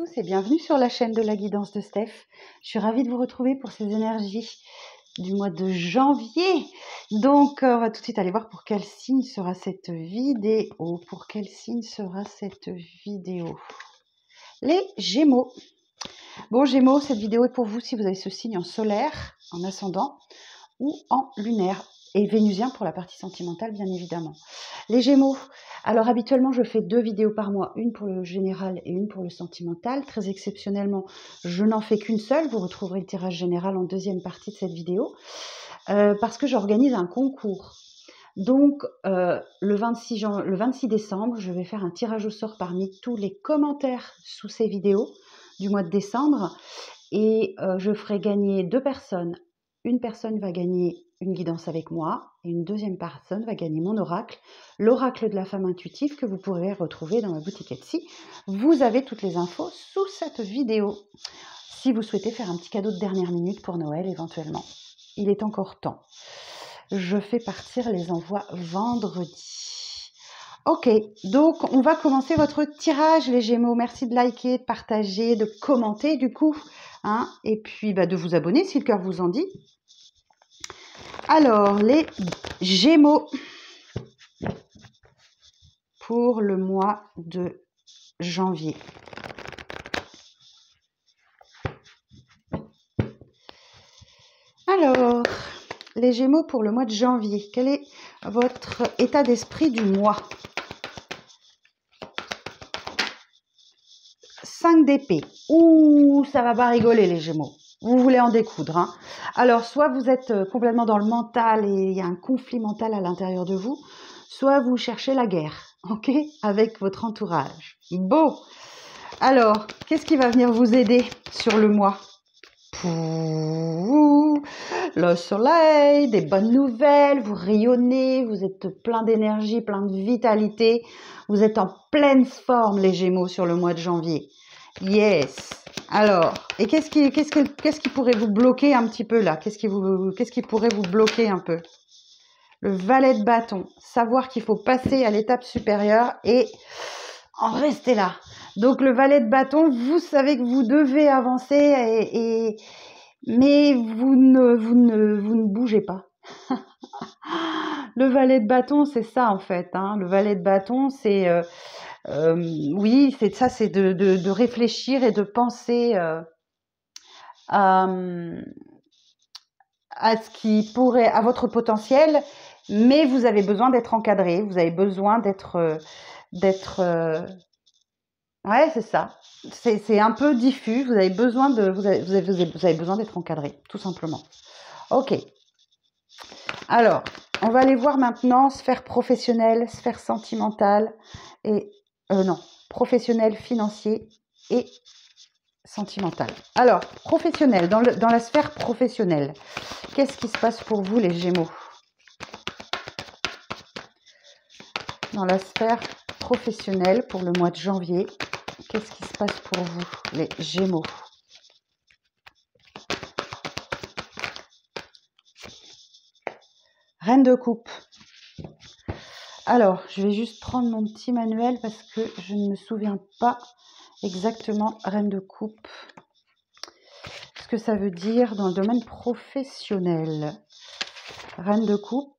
tous et bienvenue sur la chaîne de la guidance de Steph. Je suis ravie de vous retrouver pour ces énergies du mois de janvier. Donc, on va tout de suite aller voir pour quel signe sera cette vidéo. Pour quel signe sera cette vidéo? Les Gémeaux. Bon, Gémeaux, cette vidéo est pour vous si vous avez ce signe en solaire, en ascendant ou en lunaire. Et vénusien pour la partie sentimentale, bien évidemment. Les Gémeaux, alors habituellement, je fais 2 vidéos par mois, une pour le général et une pour le sentimental. Très exceptionnellement, je n'en fais qu'une seule. Vous retrouverez le tirage général en deuxième partie de cette vidéo, parce que j'organise un concours. Donc, le 26 décembre, je vais faire un tirage au sort parmi tous les commentaires sous ces vidéos du mois de décembre. Et je ferai gagner 2 personnes. Une personne va gagner une guidance avec moi et une deuxième personne va gagner mon oracle, l'oracle de la femme intuitive que vous pourrez retrouver dans ma boutique Etsy. Vous avez toutes les infos sous cette vidéo. Si vous souhaitez faire un petit cadeau de dernière minute pour Noël éventuellement, il est encore temps. Je fais partir les envois vendredi. Ok, donc on va commencer votre tirage les Gémeaux. Merci de liker, de partager, de commenter du coup. Et puis de vous abonner si le cœur vous en dit. Alors, les Gémeaux pour le mois de janvier. Alors, les Gémeaux pour le mois de janvier, quel est votre état d'esprit du mois? 5 d'épée. Ouh, ça va pas rigoler les Gémeaux. Vous voulez en découdre. Alors, soit vous êtes complètement dans le mental et il y a un conflit mental à l'intérieur de vous, soit vous cherchez la guerre, ok, avec votre entourage. Bon, alors, qu'est-ce qui va venir vous aider sur le mois? Le soleil, des bonnes nouvelles, vous rayonnez, vous êtes plein d'énergie, plein de vitalité, vous êtes en pleine forme les Gémeaux sur le mois de janvier. Yes. Alors, et qu'est-ce qui pourrait vous bloquer un petit peu là? Qu'est-ce qui pourrait vous bloquer un peu? Le valet de bâton, savoir qu'il faut passer à l'étape supérieure et en rester là. Donc le valet de bâton, vous savez que vous devez avancer mais vous ne bougez pas. Le valet de bâton, c'est ça en fait. Le valet de bâton, c'est oui, c'est ça, c'est de réfléchir et de penser à ce qui pourrait, à votre potentiel, mais vous avez besoin d'être encadré, vous avez besoin d'être ouais, c'est ça. C'est un peu diffus. Vous avez besoin vous avez besoin d'être encadré, tout simplement. Ok. Alors, on va aller voir maintenant sphère professionnelle, sphère sentimentale et non, professionnel, financier et sentimental. Alors, professionnel, dans la sphère professionnelle, qu'est-ce qui se passe pour vous les Gémeaux? Dans la sphère professionnelle pour le mois de janvier, qu'est-ce qui se passe pour vous les Gémeaux? Reine de coupe. Alors, je vais juste prendre mon petit manuel parce que je ne me souviens pas exactement reine de coupe. Ce que ça veut dire dans le domaine professionnel. Reine de coupe.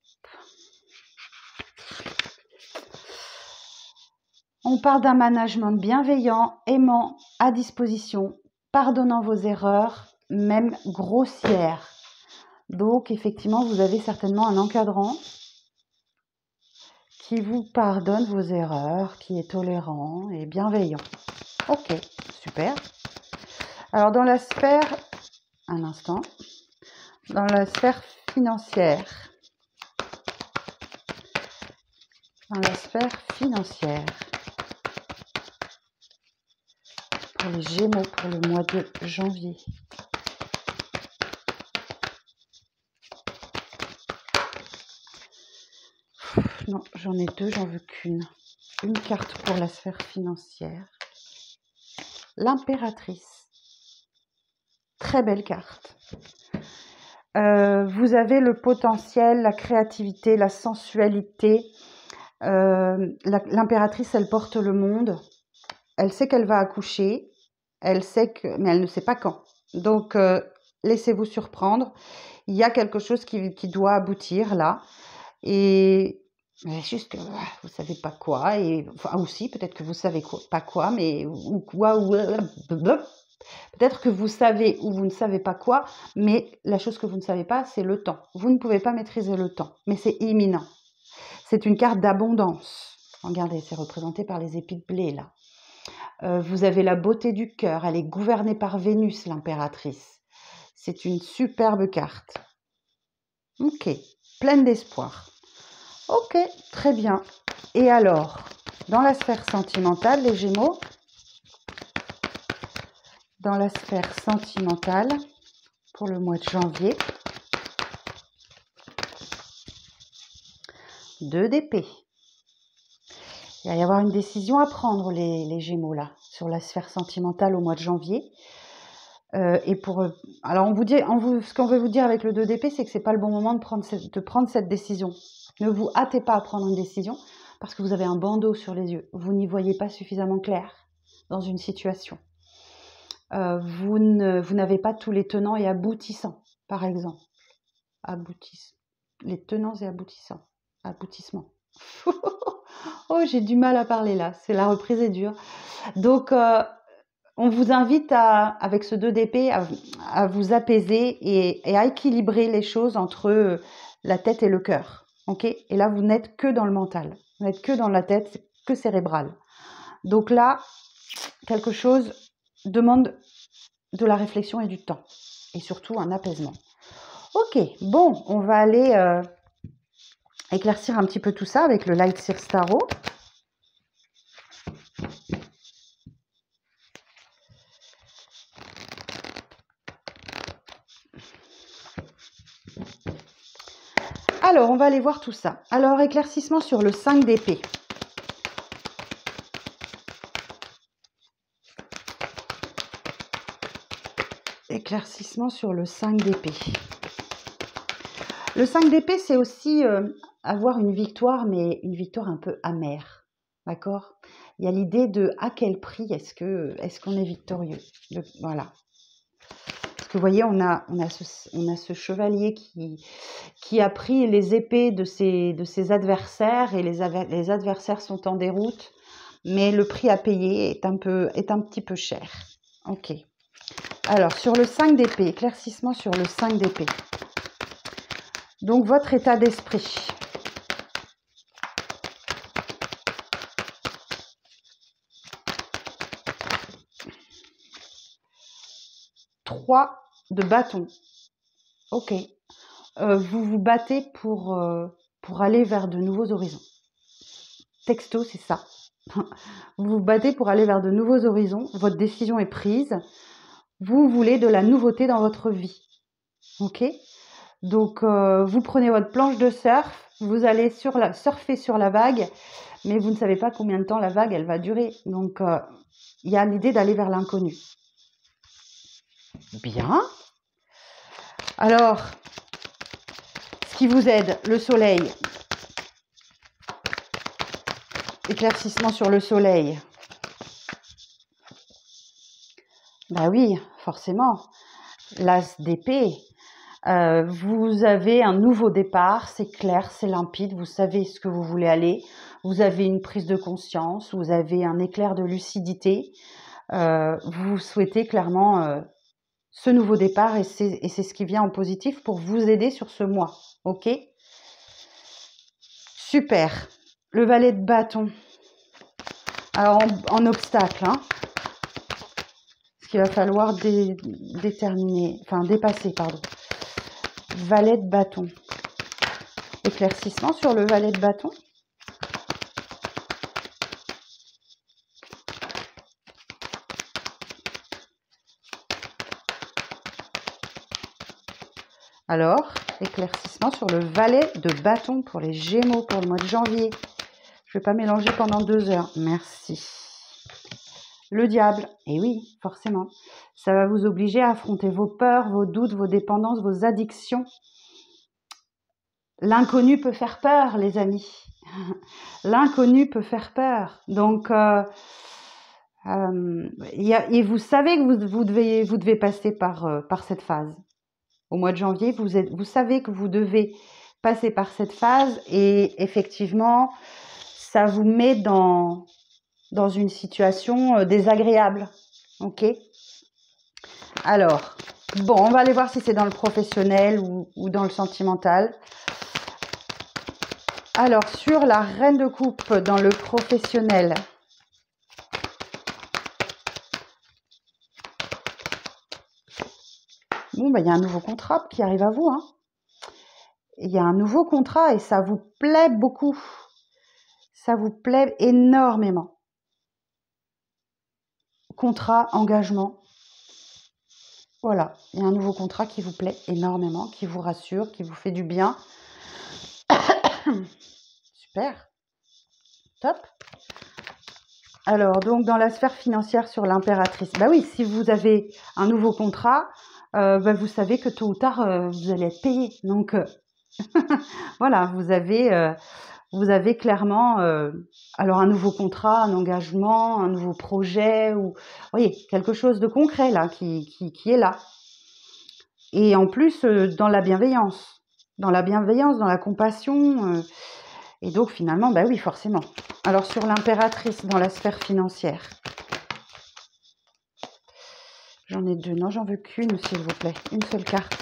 On parle d'un management bienveillant, aimant, à disposition, pardonnant vos erreurs, même grossières. Donc, effectivement, vous avez certainement un encadrant qui vous pardonne vos erreurs, qui est tolérant et bienveillant. Ok, super. Alors, dans la sphère, un instant, dans la sphère financière, pour les Gémeaux pour le mois de janvier. Non, j'en ai 2, j'en veux qu'une. Une carte pour la sphère financière. L'impératrice. Très belle carte. Vous avez le potentiel, la créativité, la sensualité. L'impératrice, elle porte le monde. Elle sait qu'elle va accoucher. Elle sait que, mais elle ne sait pas quand. Donc, laissez-vous surprendre. Il y a quelque chose qui doit aboutir là. Et mais juste que vous ne savez pas quoi. Et enfin, aussi, peut-être que vous savez pas quoi, mais ou quoi. Peut-être que vous savez ou vous ne savez pas quoi, mais la chose que vous ne savez pas, c'est le temps. Vous ne pouvez pas maîtriser le temps, mais c'est imminent. C'est une carte d'abondance. Regardez, c'est représenté par les épis de blé, là. Vous avez la beauté du cœur. Elle est gouvernée par Vénus, l'impératrice. C'est une superbe carte. Ok, pleine d'espoir. Ok, très bien. Et alors, dans la sphère sentimentale, les Gémeaux, dans la sphère sentimentale, pour le mois de janvier, 2 d'épée. Il va y avoir une décision à prendre, les Gémeaux, là, sur la sphère sentimentale au mois de janvier. Alors, ce qu'on veut vous dire avec le 2 d'épée, c'est que ce n'est pas le bon moment de prendre cette décision. Ne vous hâtez pas à prendre une décision parce que vous avez un bandeau sur les yeux. Vous n'y voyez pas suffisamment clair dans une situation. Vous n'avez pas tous les tenants et aboutissants, par exemple. Les tenants et aboutissements. Oh, j'ai du mal à parler là, c'est la reprise est dure. Donc, on vous invite avec ce 2 d'épée à vous apaiser et à équilibrer les choses entre la tête et le cœur. Ok ? Et là, vous n'êtes que dans le mental. Vous n'êtes que dans la tête, c'est que cérébral. Donc là, quelque chose demande de la réflexion et du temps. Et surtout, un apaisement. Ok, bon, on va aller éclaircir un petit peu tout ça avec le Light Circe Tarot. Alors, on va aller voir tout ça. Alors, éclaircissement sur le 5 d'épée. Éclaircissement sur le 5 d'épée. Le 5 d'épée, c'est aussi avoir une victoire, mais une victoire un peu amère. D'accord ? Il y a l'idée de à quel prix est-ce qu'on est victorieux. Voilà. Parce que vous voyez, on a ce chevalier qui a pris les épées de ses adversaires et les adversaires sont en déroute, mais le prix à payer est un petit peu cher. Ok. Alors, sur le 5 d'épée, éclaircissement sur le 5 d'épée. Donc, votre état d'esprit. Trois de bâton. Ok. Vous vous battez pour aller vers de nouveaux horizons. Texto, c'est ça. Vous vous battez pour aller vers de nouveaux horizons. Votre décision est prise. Vous voulez de la nouveauté dans votre vie. Ok ? Donc, vous prenez votre planche de surf, vous allez surfer sur la vague, mais vous ne savez pas combien de temps la vague, elle va durer. Donc, il y a l'idée d'aller vers l'inconnu. Bien. Alors, ce qui vous aide, le soleil. Éclaircissement sur le soleil. Bah oui, forcément. L'as d'épée. Vous avez un nouveau départ, c'est clair, c'est limpide, vous savez ce que vous voulez aller, vous avez une prise de conscience, vous avez un éclair de lucidité, vous souhaitez clairement ce nouveau départ et c'est ce qui vient en positif pour vous aider sur ce mois, ok ? Super, le valet de bâton, alors en obstacle, hein, ce qu'il va falloir dépasser, pardon. Valet de bâton. Éclaircissement sur le valet de bâton. Alors, éclaircissement sur le valet de bâton pour les Gémeaux pour le mois de janvier. Je ne vais pas mélanger pendant 2 heures. Merci. Le diable. Et oui, forcément. Ça va vous obliger à affronter vos peurs, vos doutes, vos dépendances, vos addictions. L'inconnu peut faire peur, les amis. L'inconnu peut faire peur. Donc, Et vous savez que vous devez passer par cette phase. Au mois de janvier, vous savez que vous devez passer par cette phase et effectivement, ça vous met dans une situation désagréable. Ok? Alors, bon, on va aller voir si c'est dans le professionnel ou dans le sentimental. Alors, sur la reine de coupe dans le professionnel, bon, bah, il y a un nouveau contrat qui arrive à vous. Hein. Il y a un nouveau contrat et ça vous plaît beaucoup. Ça vous plaît énormément. Contrat, engagement. Voilà, il y a un nouveau contrat qui vous plaît énormément, qui vous rassure, qui vous fait du bien. Super. Top. Alors, donc, dans la sphère financière sur l'impératrice, bah oui, si vous avez un nouveau contrat, bah, vous savez que tôt ou tard, vous allez être payé. Donc, voilà, vous avez clairement alors un nouveau contrat, un engagement, un nouveau projet, ou voyez, quelque chose de concret là qui est là. Et en plus, dans la bienveillance, dans la compassion. Et donc finalement, bah oui, forcément. Alors sur l'impératrice dans la sphère financière, j'en ai deux. Non, j'en veux qu'une, s'il vous plaît. Une seule carte.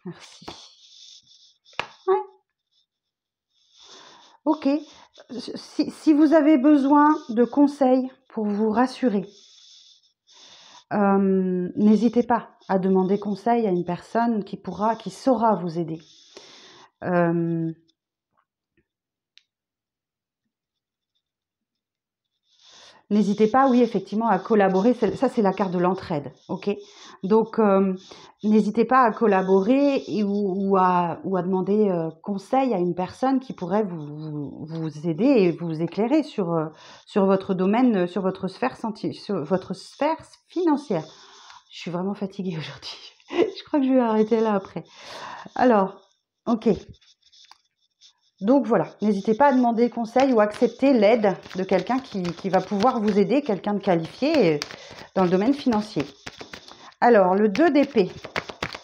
Merci. Ouais. Ok. Si vous avez besoin de conseils pour vous rassurer, n'hésitez pas à demander conseil à une personne qui saura vous aider. N'hésitez pas, oui, effectivement, à collaborer. Ça, c'est la carte de l'entraide, ok? Donc, n'hésitez pas à collaborer ou à demander conseil à une personne qui pourrait vous aider et vous éclairer sur votre domaine, sur votre sphère financière. Je suis vraiment fatiguée aujourd'hui. Je crois que je vais arrêter là après. Alors, ok. Donc voilà, n'hésitez pas à demander conseil ou accepter l'aide de quelqu'un qui va pouvoir vous aider, quelqu'un de qualifié dans le domaine financier. Alors, le 2 d'épée,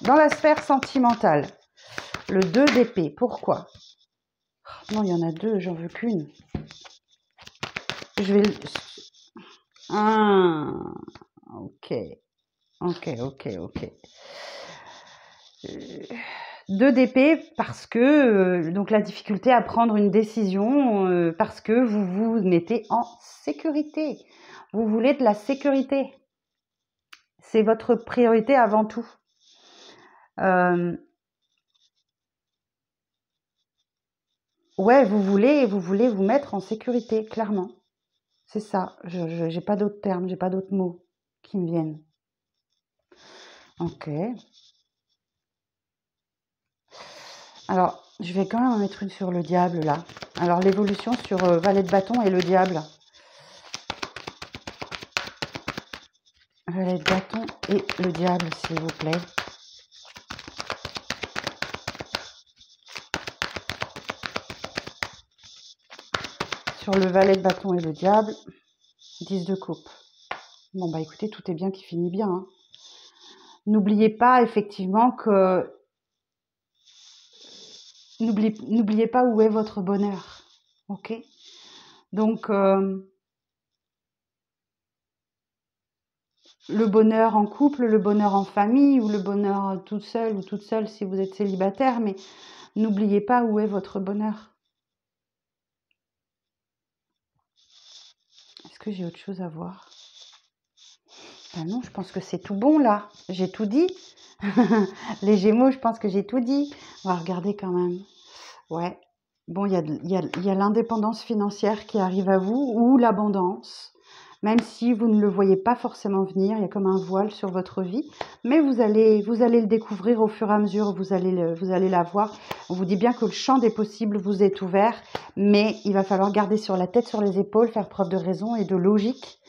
dans la sphère sentimentale. Le 2 d'épée, pourquoi? Non, il y en a deux, j'en veux qu'une. Je vais... Ah, ok. 2 d'épée parce que donc la difficulté à prendre une décision parce que vous vous mettez en sécurité. Vous voulez de la sécurité. C'est votre priorité avant tout. Ouais, vous voulez vous mettre en sécurité, clairement. C'est ça. Je n'ai pas d'autres termes, j'ai pas d'autres mots qui me viennent. Ok. Alors, je vais quand même en mettre une sur le diable, là. Alors, l'évolution sur valet de bâton et le diable. Valet de bâton et le diable, s'il vous plaît. Sur le valet de bâton et le diable, 10 de coupe. Bon, bah écoutez, tout est bien qui finit bien. Hein. N'oubliez pas, effectivement, que... N'oubliez pas où est votre bonheur. Ok? Donc, le bonheur en couple, le bonheur en famille, ou le bonheur toute seule ou toute seule si vous êtes célibataire, mais n'oubliez pas où est votre bonheur. Est-ce que j'ai autre chose à voir? Ben non, je pense que c'est tout bon là. J'ai tout dit. Les Gémeaux, je pense que j'ai tout dit. On va regarder quand même. Ouais. Bon, il y a l'indépendance financière qui arrive à vous ou l'abondance. Même si vous ne le voyez pas forcément venir, il y a comme un voile sur votre vie. Mais vous allez le découvrir au fur et à mesure, vous allez la voir. On vous dit bien que le champ des possibles vous est ouvert, mais il va falloir garder sur la tête, sur les épaules, faire preuve de raison et de logique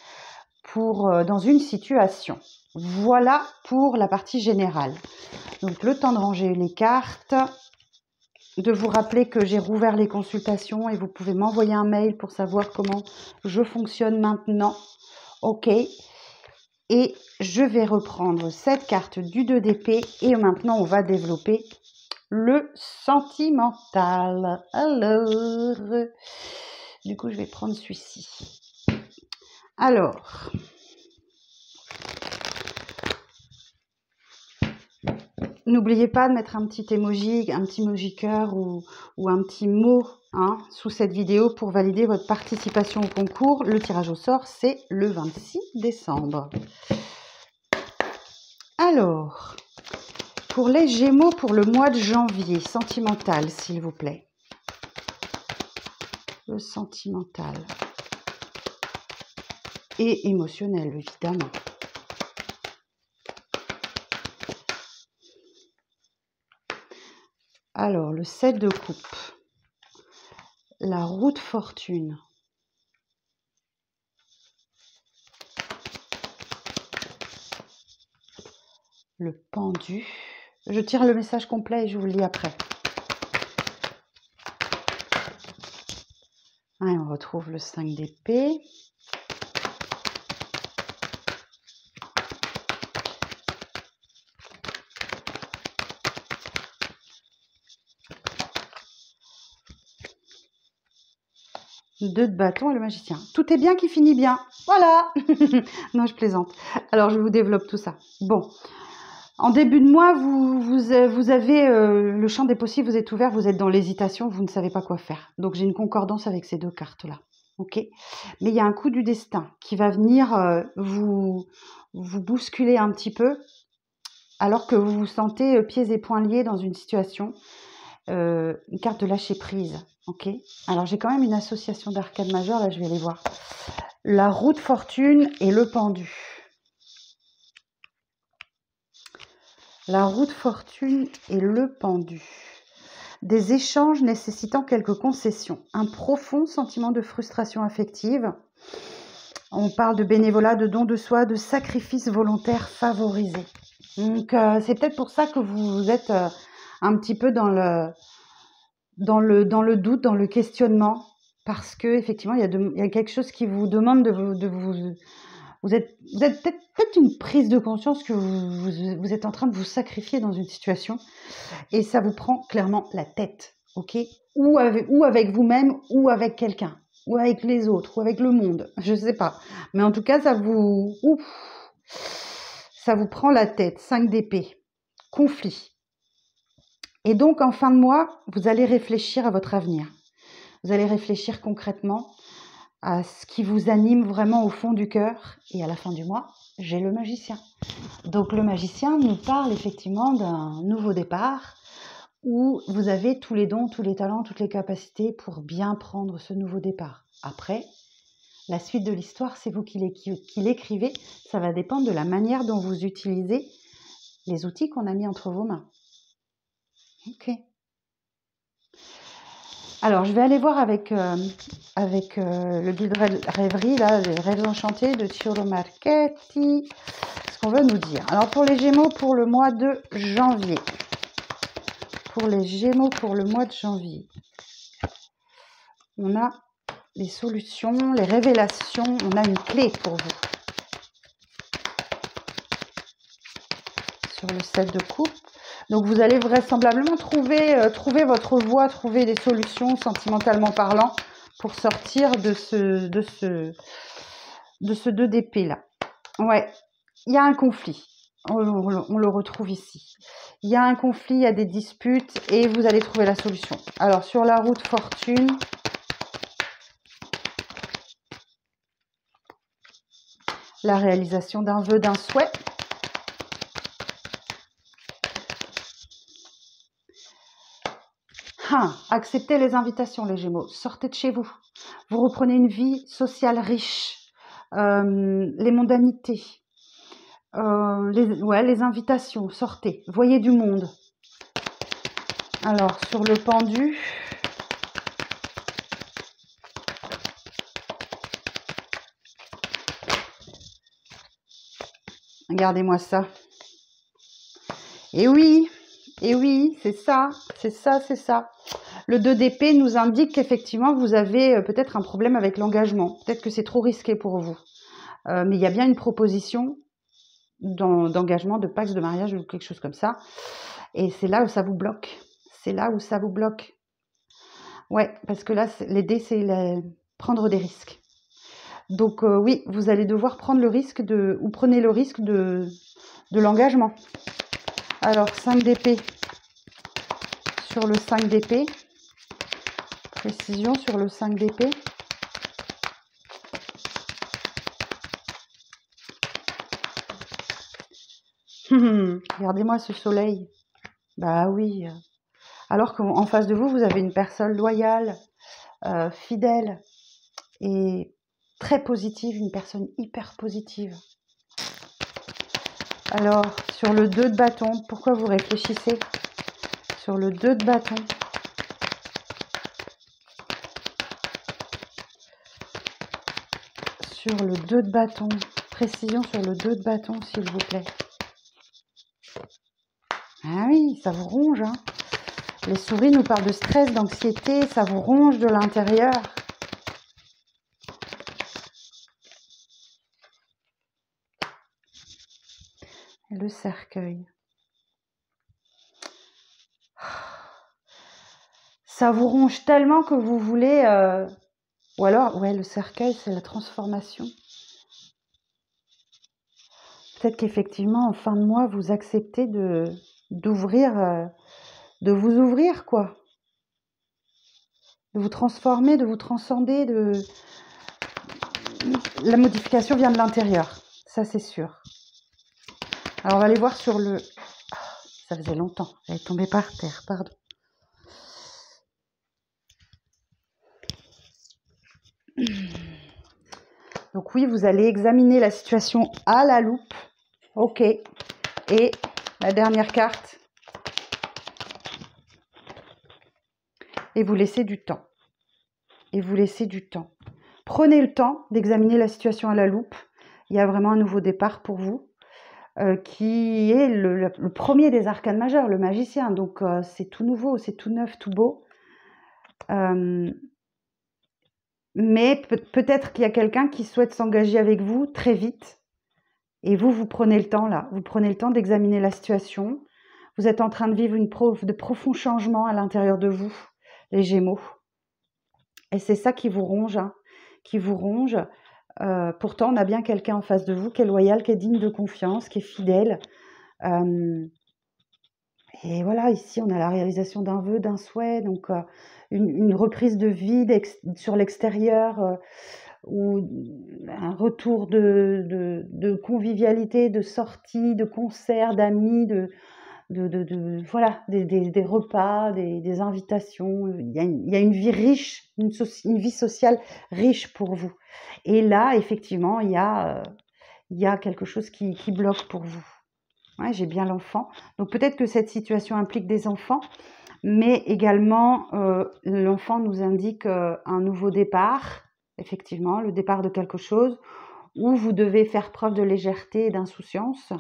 dans une situation. Voilà pour la partie générale. Donc, le temps de ranger les cartes. de vous rappeler que j'ai rouvert les consultations et vous pouvez m'envoyer un mail pour savoir comment je fonctionne maintenant. Ok. Et je vais reprendre cette carte du 2 d'épée et maintenant on va développer le sentimental. Alors, du coup je vais prendre celui-ci. Alors, n'oubliez pas de mettre un petit emoji cœur ou un petit mot sous cette vidéo pour valider votre participation au concours. Le tirage au sort, c'est le 26 décembre. Alors, pour les Gémeaux, pour le mois de janvier, sentimental, s'il vous plaît. Le sentimental. Et émotionnel, évidemment. Alors, le 7 de coupe. La roue de fortune. Le pendu. Je tire le message complet et je vous le lis après. Et on retrouve le 5 d'épée. Deux de bâton et le magicien. Tout est bien qui finit bien. Voilà. Non, je plaisante. Alors, je vous développe tout ça. Bon. En début de mois, vous avez le champ des possibles, vous êtes ouvert, vous êtes dans l'hésitation, vous ne savez pas quoi faire. Donc, j'ai une concordance avec ces deux cartes-là. Ok. Mais il y a un coup du destin qui va venir vous bousculer un petit peu alors que vous vous sentez pieds et poings liés dans une situation. Une carte de lâcher prise. Ok. Alors, j'ai quand même une association d'arcades majeures. Là, je vais aller voir. La roue de fortune et le pendu. La roue de fortune et le pendu. Des échanges nécessitant quelques concessions. Un profond sentiment de frustration affective. On parle de bénévolat, de don de soi, de sacrifice volontaire favorisé. Donc, c'est peut-être pour ça que vous êtes un petit peu dans le doute, dans le questionnement. Parce que effectivement, il y a quelque chose qui vous demande de vous... Vous êtes peut-être une prise de conscience que vous êtes en train de vous sacrifier dans une situation et ça vous prend clairement la tête, ok? Ou avec vous-même, ou avec quelqu'un, ou avec les autres, ou avec le monde, je ne sais pas. Mais en tout cas, ça vous prend la tête. 5 d'épée, conflit. Et donc, en fin de mois, vous allez réfléchir à votre avenir. Vous allez réfléchir concrètement à ce qui vous anime vraiment au fond du cœur. Et à la fin du mois, j'ai le magicien. Donc le magicien nous parle effectivement d'un nouveau départ où vous avez tous les dons, tous les talents, toutes les capacités pour bien prendre ce nouveau départ. Après, la suite de l'histoire, c'est vous qui l'écrivez. Ça va dépendre de la manière dont vous utilisez les outils qu'on a mis entre vos mains. Ok. Alors, je vais aller voir avec le guide rêverie, là, les rêves enchantés de Ciolo Marchetti, ce qu'on veut nous dire. Alors, pour les Gémeaux, pour le mois de janvier. Pour les Gémeaux, pour le mois de janvier. On a les solutions, les révélations, on a une clé pour vous. Sur le 7 de coupe. Donc, vous allez vraisemblablement trouver votre voie, trouver des solutions sentimentalement parlant pour sortir de ce 2 d'épée là. Ouais, il y a un conflit. On le retrouve ici. Il y a un conflit, il y a des disputes et vous allez trouver la solution. Alors, sur la roue de fortune, la réalisation d'un vœu, d'un souhait. Acceptez les invitations, les Gémeaux. Sortez de chez vous. Vous reprenez une vie sociale riche. Les mondanités. Les invitations. Sortez. Voyez du monde. Alors, sur le pendu. Regardez-moi ça. Et oui, c'est ça, c'est ça, c'est ça. Le 2 d'épée nous indique qu'effectivement, vous avez peut-être un problème avec l'engagement. Peut-être que c'est trop risqué pour vous. Mais il y a bien une proposition d'engagement, de pax, de mariage ou quelque chose comme ça. Et c'est là où ça vous bloque. C'est là où ça vous bloque. Ouais, parce que là, l'aider, c'est prendre des risques. Donc oui, vous allez devoir prendre le risque ou prenez le risque de l'engagement. Alors, 5 d'épée sur le 5 d'épée. Précision sur le 5 d'épée. Regardez-moi ce soleil. Bah oui. Alors qu'en face de vous, vous avez une personne loyale, fidèle et très positive, une personne hyper positive. Alors, sur le 2 de bâton, pourquoi vous réfléchissez? Sur le 2 de bâton. Sur le 2 de bâton. Précision sur le 2 de bâton, s'il vous plaît. Ah oui, ça vous ronge, hein. Les souris nous parlent de stress, d'anxiété, ça vous ronge de l'intérieur. Le cercueil. Ça vous ronge tellement que vous voulez... Ou alors, ouais, le cercueil, c'est la transformation. Peut-être qu'effectivement, en fin de mois, vous acceptez d'ouvrir, de vous ouvrir, quoi. De vous transformer, de vous transcender. La modification vient de l'intérieur, ça c'est sûr. Alors, on va aller voir sur le... Ça faisait longtemps, j'allais tomber par terre, pardon. Donc oui, vous allez examiner la situation à la loupe. Ok. Et la dernière carte. Et vous laissez du temps. Et vous laissez du temps. Prenez le temps d'examiner la situation à la loupe. Il y a vraiment un nouveau départ pour vous, qui est le premier des arcanes majeurs, le magicien. Donc c'est tout nouveau, c'est tout neuf, tout beau. Mais peut-être qu'il y a quelqu'un qui souhaite s'engager avec vous très vite. Et vous prenez le temps là. Vous prenez le temps d'examiner la situation. Vous êtes en train de vivre de profonds changements à l'intérieur de vous, les Gémeaux. Et c'est ça qui vous ronge, hein, qui vous ronge. Pourtant, on a bien quelqu'un en face de vous qui est loyal, qui est digne de confiance, qui est fidèle. Et voilà, ici, on a la réalisation d'un vœu, d'un souhait, donc une reprise de vie sur l'extérieur, ou un retour de convivialité, de sortie, de concerts, d'amis, voilà, des repas, des invitations. Il y a une vie riche, une vie sociale riche pour vous. Et là, effectivement, il y a quelque chose qui bloque pour vous. Ouais, j'ai bien l'enfant. Donc peut-être que cette situation implique des enfants, mais également l'enfant nous indique un nouveau départ, effectivement, le départ de quelque chose où vous devez faire preuve de légèreté et d'insouciance.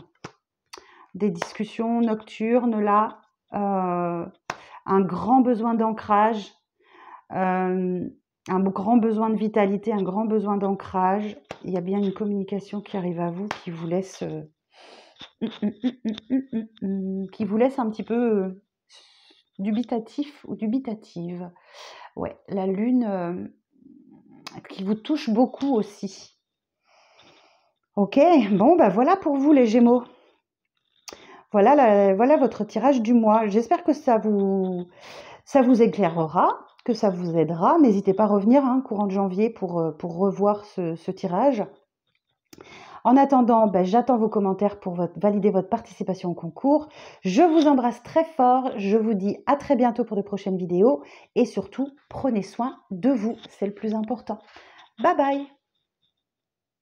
Des discussions nocturnes là, un grand besoin d'ancrage, un grand besoin de vitalité, un grand besoin d'ancrage. Il y a bien une communication qui arrive à vous qui vous laisse... qui vous laisse un petit peu dubitatif ou dubitative. Ouais, la lune qui vous touche beaucoup aussi. Ok, bon, bah voilà pour vous les Gémeaux. Voilà, voilà votre tirage du mois. J'espère que ça vous éclairera, que ça vous aidera. N'hésitez pas à revenir courant de janvier pour revoir ce tirage. En attendant, j'attends vos commentaires pour valider votre participation au concours. Je vous embrasse très fort. Je vous dis à très bientôt pour de prochaines vidéos. Et surtout, prenez soin de vous. C'est le plus important. Bye bye!